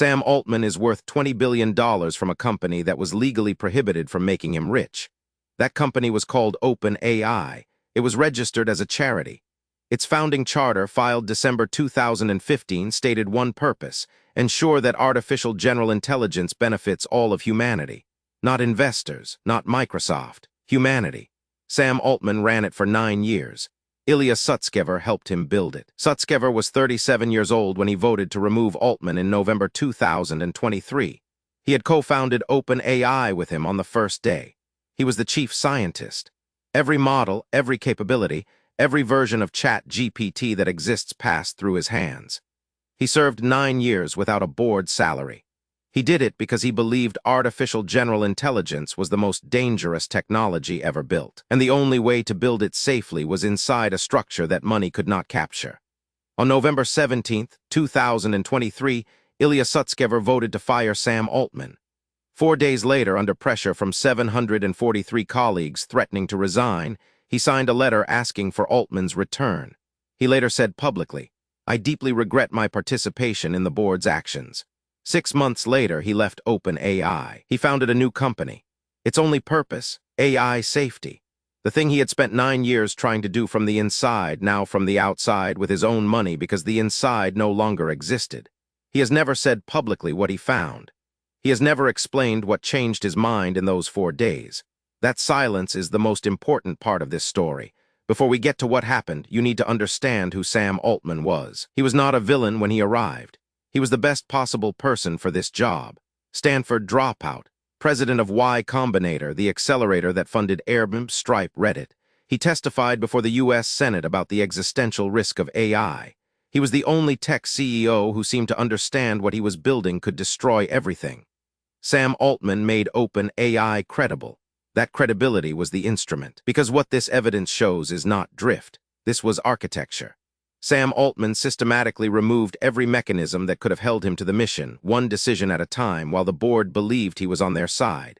Sam Altman is worth $20 billion from a company that was legally prohibited from making him rich. That company was called OpenAI. It was registered as a charity. Its founding charter, filed December 2015, stated one purpose: ensure that artificial general intelligence benefits all of humanity. Not investors, not Microsoft, humanity. Sam Altman ran it for 9 years. Ilya Sutskever helped him build it. Sutskever was 37 years old when he voted to remove Altman in November 2023. He had co-founded OpenAI with him on the first day. He was the chief scientist. Every model, every capability, every version of ChatGPT that exists passed through his hands. He served 9 years without a board salary. He did it because he believed artificial general intelligence was the most dangerous technology ever built, and the only way to build it safely was inside a structure that money could not capture. On November 17, 2023, Ilya Sutskever voted to fire Sam Altman. 4 days later, under pressure from 743 colleagues threatening to resign, he signed a letter asking for Altman's return. He later said publicly, "I deeply regret my participation in the board's actions." 6 months later, he left OpenAI. He founded a new company. Its only purpose, AI safety. The thing he had spent 9 years trying to do from the inside, now from the outside with his own money because the inside no longer existed. He has never said publicly what he found. He has never explained what changed his mind in those 4 days. That silence is the most important part of this story. Before we get to what happened, you need to understand who Sam Altman was. He was not a villain when he arrived. He was the best possible person for this job. Stanford dropout, president of Y Combinator, the accelerator that funded Airbnb, Stripe, Reddit. He testified before the U.S. Senate about the existential risk of AI. He was the only tech CEO who seemed to understand what he was building could destroy everything. Sam Altman made OpenAI credible. That credibility was the instrument. Because what this evidence shows is not drift. This was architecture. Sam Altman systematically removed every mechanism that could have held him to the mission, one decision at a time, while the board believed he was on their side.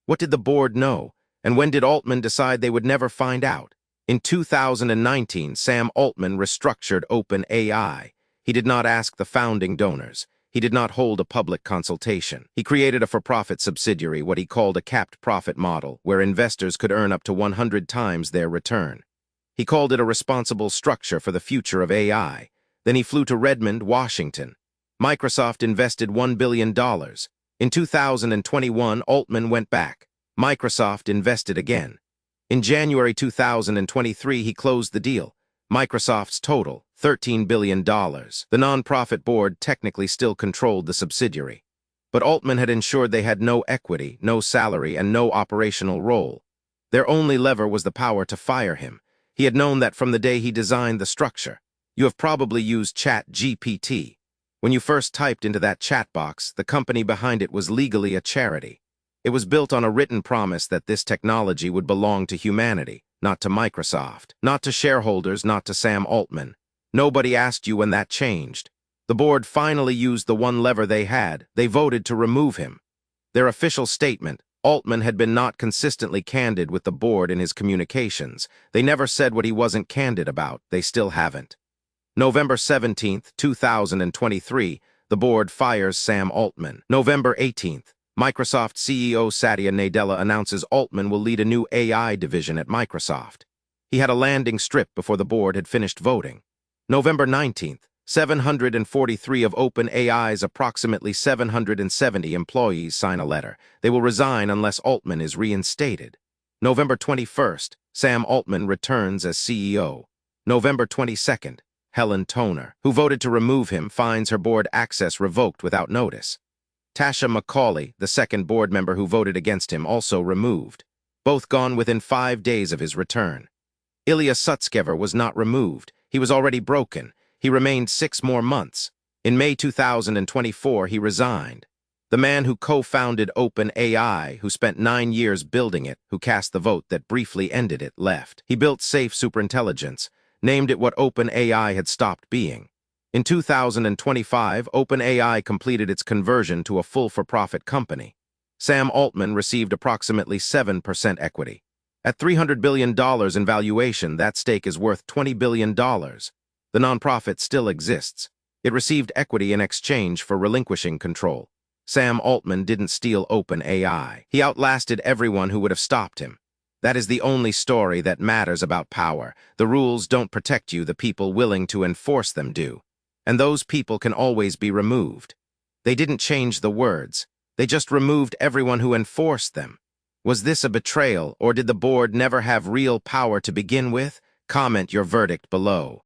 What did the board know? And when did Altman decide they would never find out? In 2019, Sam Altman restructured OpenAI. He did not ask the founding donors. He did not hold a public consultation. He created a for-profit subsidiary, what he called a capped profit model, where investors could earn up to 100 times their return. He called it a responsible structure for the future of AI. Then he flew to Redmond, Washington. Microsoft invested $1 billion. In 2021, Altman went back. Microsoft invested again. In January 2023, he closed the deal. Microsoft's total, $13 billion. The nonprofit board technically still controlled the subsidiary. But Altman had ensured they had no equity, no salary, and no operational role. Their only lever was the power to fire him. He had known that from the day he designed the structure. You have probably used ChatGPT. When you first typed into that chat box, the company behind it was legally a charity. It was built on a written promise that this technology would belong to humanity, not to Microsoft, not to shareholders, not to Sam Altman. Nobody asked you when that changed. The board finally used the one lever they had. They voted to remove him. Their official statement: Altman had been not consistently candid with the board in his communications. They never said what he wasn't candid about. They still haven't. November 17, 2023, the board fires Sam Altman. November 18, Microsoft CEO Satya Nadella announces Altman will lead a new AI division at Microsoft. He had a landing strip before the board had finished voting. November 19, 743 of OpenAI's approximately 770 employees sign a letter. They will resign unless Altman is reinstated. November 21st, Sam Altman returns as CEO. November 22nd, Helen Toner, who voted to remove him, finds her board access revoked without notice. Tasha McCauley, the second board member who voted against him, also removed. Both gone within 5 days of his return. Ilya Sutskever was not removed. He was already broken. He remained 6 more months. In May 2024, he resigned. The man who co-founded OpenAI, who spent 9 years building it, who cast the vote that briefly ended it, left. He built safe superintelligence, named it what OpenAI had stopped being. In 2025, OpenAI completed its conversion to a full for-profit company. Sam Altman received approximately 7% equity. At $300 billion in valuation, that stake is worth $20 billion. The nonprofit still exists. It received equity in exchange for relinquishing control. Sam Altman didn't steal OpenAI. He outlasted everyone who would have stopped him. That is the only story that matters about power. The rules don't protect you, the people willing to enforce them do. And those people can always be removed. They didn't change the words. They just removed everyone who enforced them. Was this a betrayal, or did the board never have real power to begin with? Comment your verdict below.